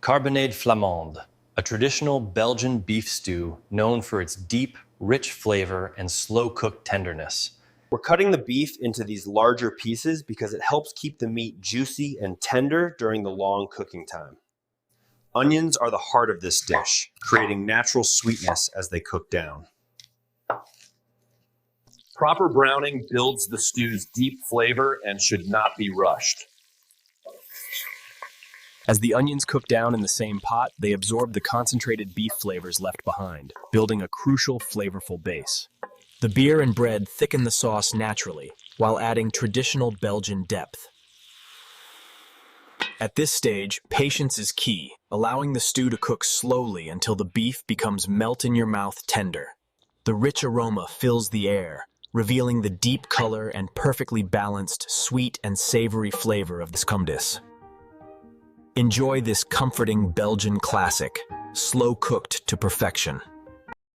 Carbonade Flamande, a traditional Belgian beef stew known for its deep, rich flavor and slow-cooked tenderness. We're cutting the beef into these larger pieces because it helps keep the meat juicy and tender during the long cooking time. Onions are the heart of this dish, creating natural sweetness as they cook down. Proper browning builds the stew's deep flavor and should not be rushed. As the onions cook down in the same pot, they absorb the concentrated beef flavors left behind, building a crucial, flavorful base. The beer and bread thicken the sauce naturally, while adding traditional Belgian depth. At this stage, patience is key, allowing the stew to cook slowly until the beef becomes melt-in-your-mouth tender. The rich aroma fills the air, revealing the deep color and perfectly balanced sweet and savory flavor of this cumdis. Enjoy this comforting Belgian classic, slow-cooked to perfection.